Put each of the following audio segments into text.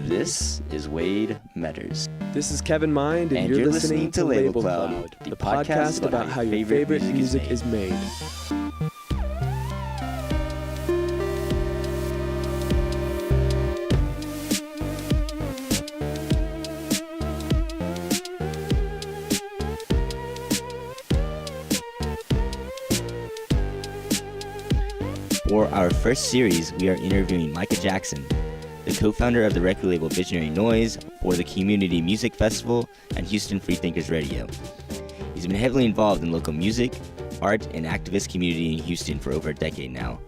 This is Wade Metters. This is Kevin Mind, and you're listening to Label Cloud, the podcast about how your favorite music is made. For our first series, we are interviewing Micah Jackson, the co-founder of the record label Visionary Noise, for the Community Music Festival, and Houston Freethinkers Radio. He's been heavily involved in local music, art, and activist community in Houston for over a decade now.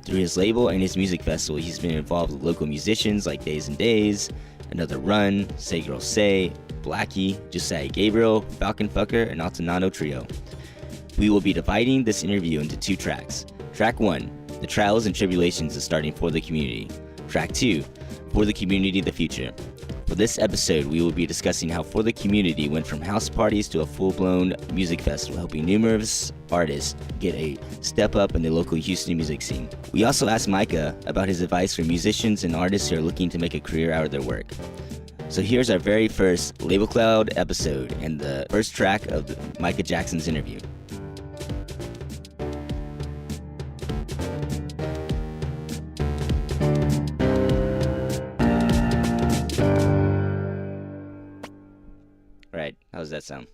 Through his label and his music festival, he's been involved with local musicians like Daze and Daze, Another Run, Say Girl Say, Blackie, Josiah Gabriel, FLCON FCKER, and Otononana Trio. We will be dividing this interview into two tracks. Track 1, the trials and tribulations of starting For the Community. Track 2, For the Community, the Future. For this episode, we will be discussing how For the Community went from house parties to a full-blown music festival, helping numerous artists get a step up in the local Houston music scene. We also asked Micah about his advice for musicians and artists who are looking to make a career out of their work. So here's our very first Label Cloud episode and the first track of Micah Jackson's interview. Right, how does that sound?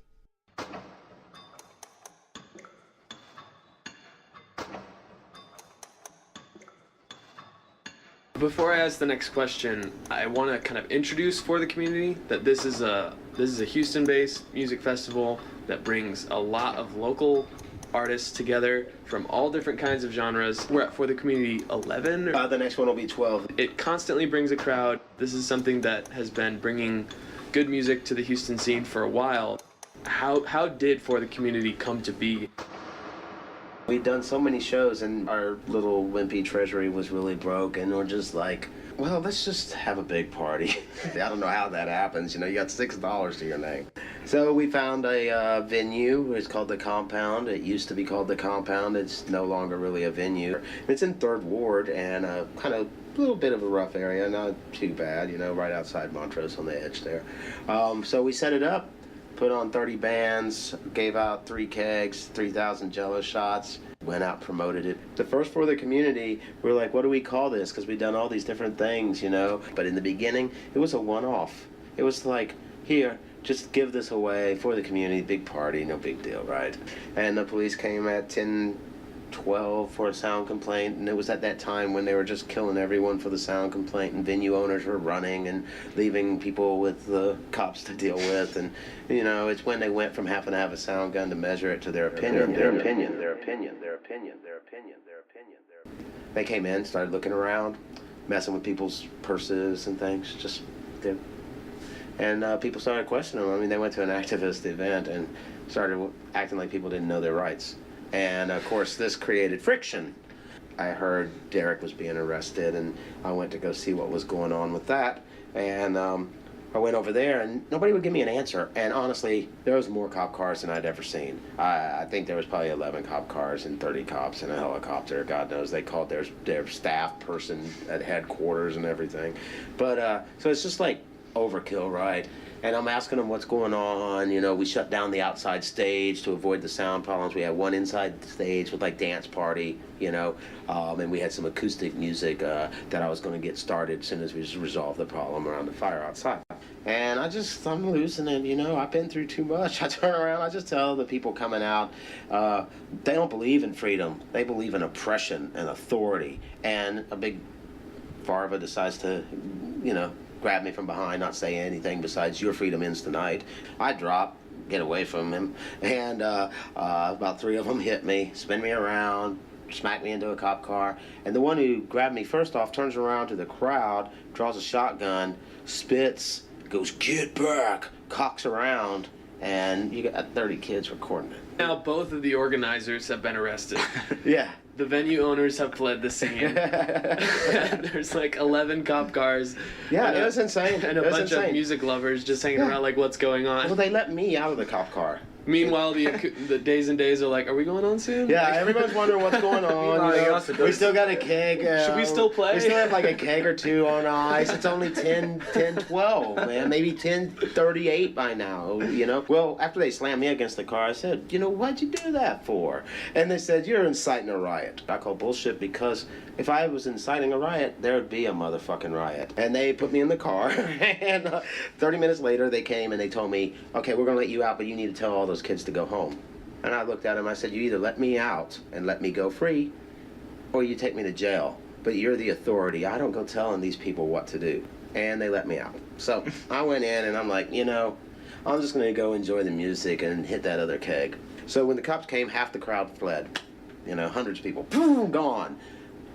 Before I ask the next question, I want to kind of introduce For the Community that this is a Houston-based music festival that brings a lot of local artists together from all different kinds of genres. We're at For the Community 11. The next one will be 12. It constantly brings a crowd. This is something that has been bringing good music to the Houston scene for a while. How did For the Community come to be? We'd done so many shows and our little wimpy treasury was really broke, and we're just like, well, let's just have a big party. I don't know how that happens. You know, you got $6 to your name. So we found a venue. It's called The Compound. It used to be called The Compound. It's no longer really a venue. It's in 3rd Ward and kind of a little bit of a rough area, not too bad, you know, right outside Montrose on the edge there. So we set it up, put on 30 bands, gave out 3 kegs, 3,000 Jello shots, went out, promoted it. The first For the Community, we were like, what do we call this? Because we'd done all these different things, you know. But in the beginning, it was a one-off. It was like, here, just give this away for the community, big party, no big deal, right? And the police came at 10:12 for a sound complaint, and it was at that time when they were just killing everyone for the sound complaint, and venue owners were running and leaving people with the cops to deal with, and you know, it's when they went from having to have a sound gun to measure it to their opinion. They came in, started looking around, messing with people's purses and things, just did. And people started questioning them. I mean, they went to an activist event and started acting like people didn't know their rights. And of course, this created friction. I heard Derek was being arrested, and I went to go see what was going on with that. And I went over there, and nobody would give me an answer. And honestly, there was more cop cars than I'd ever seen. I think there was probably 11 cop cars and 30 cops in a helicopter. God knows, they called their staff person at headquarters and everything. But so it's just like overkill, right? And I'm asking them what's going on. You know, we shut down the outside stage to avoid the sound problems. We had one inside stage with like dance party, you know, and we had some acoustic music that I was going to get started as soon as we just resolved the problem around the fire outside. And I'm losing it, you know, I've been through too much. I turn around, I just tell the people coming out, they don't believe in freedom. They believe in oppression and authority. And a big Farva decides to, you know, grab me from behind, not say anything besides your freedom ends tonight. I drop, get away from him, and about 3 of them hit me, spin me around, smack me into a cop car, and the one who grabbed me first off turns around to the crowd, draws a shotgun, spits, goes, "Get back," cocks around, and you got 30 kids recording it. Now both of the organizers have been arrested. Yeah. The venue owners have fled the scene. There's like 11 cop cars. Yeah, it was insane. And a bunch of music lovers just hanging around like, what's going on? Well, they let me out of the cop car. Meanwhile, the Daze and Daze are like, are we going on soon? Yeah, everyone's wondering what's going on. You know? We still got a keg. Should we still play? We still have like a keg or two on ice. It's only 10:12, man. Maybe 10:38 by now, you know? Well, after they slammed me against the car, I said, you know, what'd you do that for? And they said, you're inciting a riot. I call bullshit because if I was inciting a riot, there would be a motherfucking riot. And they put me in the car, and 30 minutes later, they came and they told me, okay, we're going to let you out, but you need to tell all those kids to go home. And I looked at him, I said, you either let me out and let me go free, or you take me to jail. But you're the authority. I don't go telling these people what to do. And they let me out. So I went in and I'm like, you know, I'm just going to go enjoy the music and hit that other keg. So when the cops came, half the crowd fled. You know, hundreds of people, boom, gone.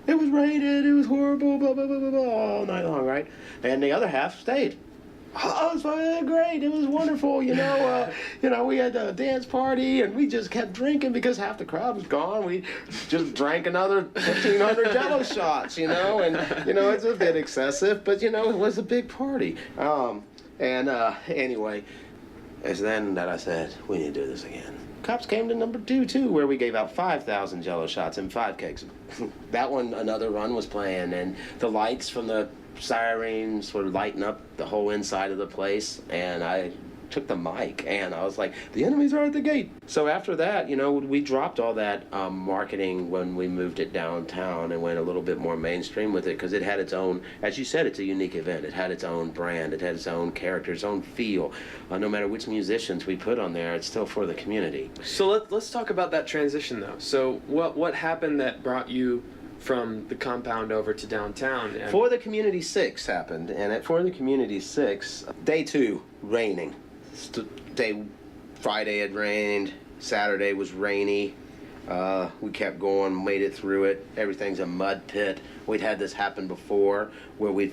It was raining, it was horrible, blah, blah, blah, blah, blah, all night long, right? And the other half stayed. Oh, it was fucking great. It was wonderful. You know, we had a dance party and we just kept drinking because half the crowd was gone. We just drank another 1,500 Jello shots, you know, and, you know, it's a bit excessive, but, you know, it was a big party. Anyway, it's then that I said, we need to do this again. Cops came to number 2, too, where we gave out 5,000 Jello shots and 5 kegs. That one, another run was playing, and the lights from the sirens were lighting up the whole inside of the place, and I took the mic and I was like, the enemies are at the gate. So after that, you know, we dropped all that marketing when we moved it downtown and went a little bit more mainstream with it, because it had its own, as you said, it's a unique event. It had its own brand, it had its own character, its own feel. No matter which musicians we put on there, it's still for the community. So let's talk about that transition though. So what happened that brought you from the compound over to downtown? And For the Community 6 happened, and at For the Community 6, day 2, raining. Friday had rained, Saturday was rainy. We kept going, made it through it. Everything's a mud pit. We'd had this happen before where we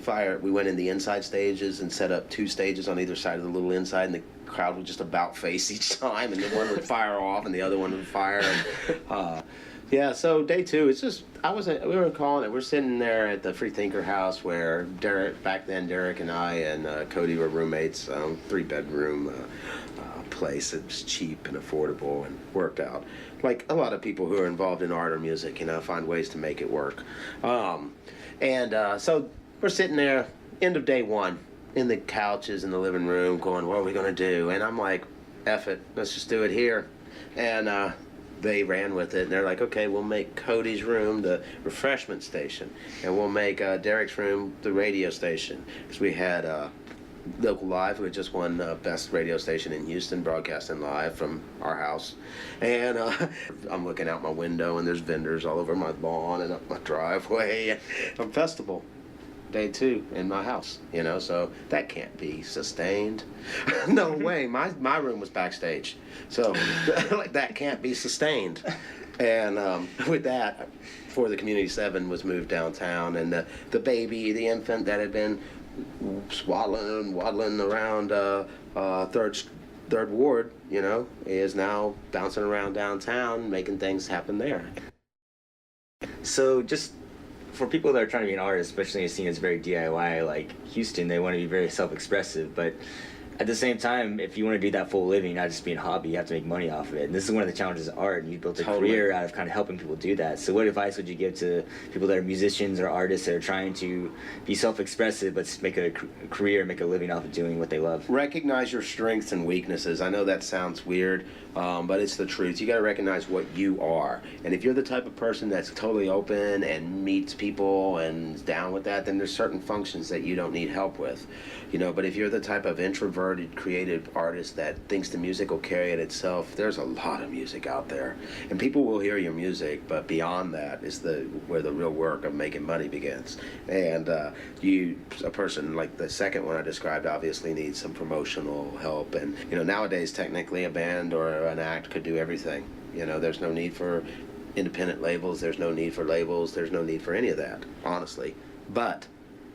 went in the inside stages and set up 2 stages on either side of the little inside, and the crowd would just about face each time, and the one would fire off and the other one would fire. And, yeah, so day 2, it's just, we were calling it, we're sitting there at the Free Thinker house where back then Derek and I and Cody were roommates, 3-bedroom place. It was cheap and affordable and worked out. Like a lot of people who are involved in art or music, you know, find ways to make it work. So we're sitting there, end of day 1, in the couches in the living room going, what are we going to do? And I'm like, F it, let's just do it here. And they ran with it, and they're like, okay, we'll make Cody's room the refreshment station, and we'll make Derek's room the radio station, because we had Local Live, who had just won Best Radio Station in Houston, broadcasting live from our house. And I'm looking out my window, and there's vendors all over my lawn and up my driveway. A festival, day 2 in my house, you know, so that can't be sustained. No way. My room was backstage, so that can't be sustained. And with that, For the Community 7 was moved downtown, and the baby, the infant that had been swaddling and waddling around third ward, you know, is now bouncing around downtown, making things happen there. So just for people that are trying to be an artist, especially in a scene that's very DIY like Houston, they want to be very self-expressive, but at the same time, if you want to do that full living, not just be a hobby, you have to make money off of it. And this is one of the challenges of art, and you built a career out of kind of helping people do that. So what advice would you give to people that are musicians or artists that are trying to be self-expressive but make a career, make a living off of doing what they love? Recognize your strengths and weaknesses. I know that sounds weird, but it's the truth. You got to recognize what you are. And if you're the type of person that's totally open and meets people and is down with that, then there's certain functions that you don't need help with. You know, but if you're the type of introverted, creative artist that thinks the music will carry it itself, there's a lot of music out there. And people will hear your music, but beyond that is where the real work of making money begins. And a person like the second one I described obviously needs some promotional help. And, you know, nowadays technically a band or an act could do everything. You know, there's no need for independent labels, there's no need for labels, there's no need for any of that, honestly. But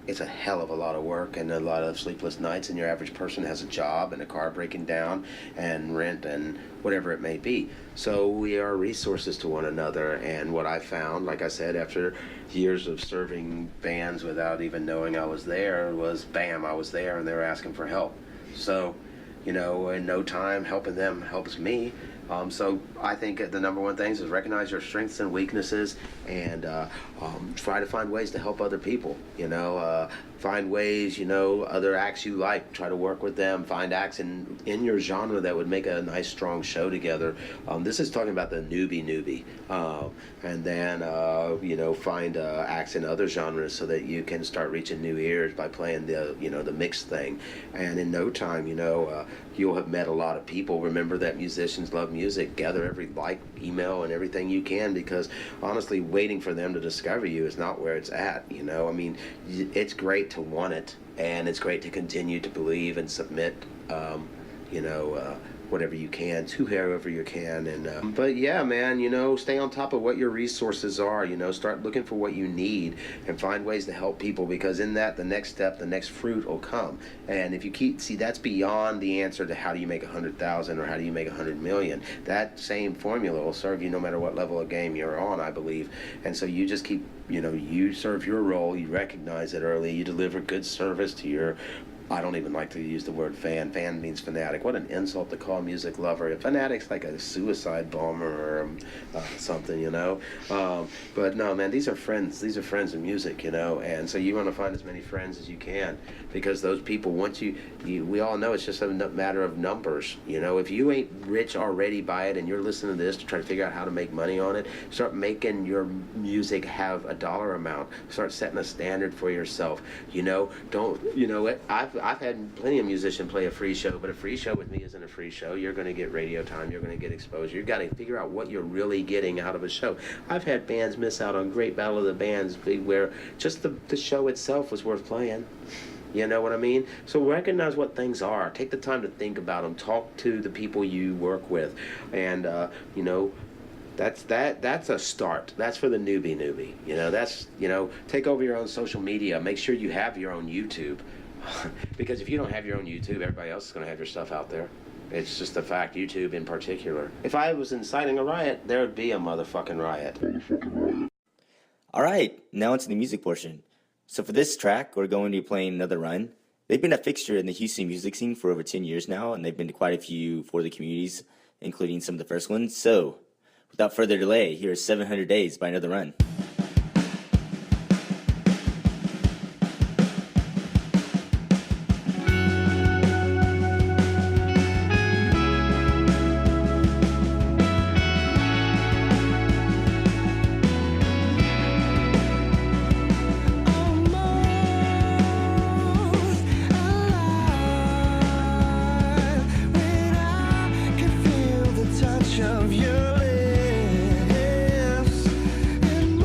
it's a hell of a lot of work and a lot of sleepless nights, and your average person has a job and a car breaking down and rent and whatever it may be. So we are resources to one another, and what I found, like I said, after years of serving bands without even knowing I was there, was bam, I was there and they were asking for help. So in no time. Helping them helps me. So I think the number one thing is recognize your strengths and weaknesses, and try to find ways to help other people. Find ways, other acts you like, try to work with them, find acts in your genre that would make a nice strong show together. This is talking about the newbie. And then, find acts in other genres so that you can start reaching new ears by playing the mixed thing. And in no time, you'll have met a lot of people. Remember that musicians love music. Gather every email and everything you can, because honestly, waiting for them to discover you is not where it's at. It's great to want it, and it's great to continue to believe and submit, whatever you can to whoever you can. And but yeah, man, stay on top of what your resources are. Start looking for what you need and find ways to help people, because in that, the next step, the next fruit will come. And if you that's beyond the answer to how do you make 100,000 or how do you make 100 million. That same formula will serve you no matter what level of game you're on, I believe. And so you just keep, you serve your role, you recognize it early, you deliver good service to your, I don't even like to use the word fan. Fan means fanatic. What an insult to call a music lover. A fanatic's like a suicide bomber or something, But no, man, these are friends. These are friends in music, And so you want to find as many friends as you can, because those people, once we all know it's just a matter of numbers. If you ain't rich already by it and you're listening to this to try to figure out how to make money on it, start making your music have a dollar amount. Start setting a standard for yourself. I've had plenty of musicians play a free show, but a free show with me isn't a free show. You're going to get radio time. You're going to get exposure. You've got to figure out what you're really getting out of a show. I've had bands miss out on great Battle of the Bands where just the show itself was worth playing. You know what I mean? So recognize what things are. Take the time to think about them. Talk to the people you work with. And, that's a start. That's for the newbie. Take over your own social media. Make sure you have your own YouTube. Because if you don't have your own YouTube, everybody else is going to have your stuff out there. It's just a fact, YouTube in particular. If I was inciting a riot, there would be a motherfucking riot. All right, now into the music portion. So for this track, we're going to be playing Another Run. They've been a fixture in the Houston music scene for over 10 years now, and they've been to quite a few for the communities, including some of the first ones. So, without further delay, here is 700 Days by Another Run. Of your lips, and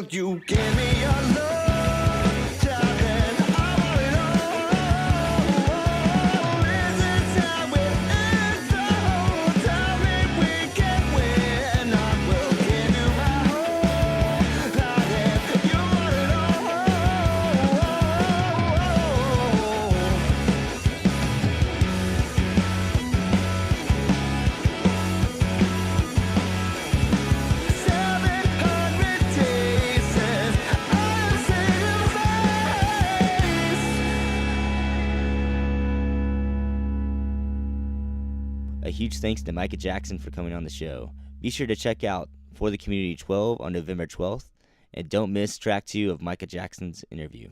Will you give me your love, darling? I want it all. Is this how it is? Oh, tell me we can win. I will give you my whole life. You want it A huge thanks to Micah Jackson for coming on the show. Be sure to check out For the Community 12 on November 12th, and don't miss track 2 of Micah Jackson's interview.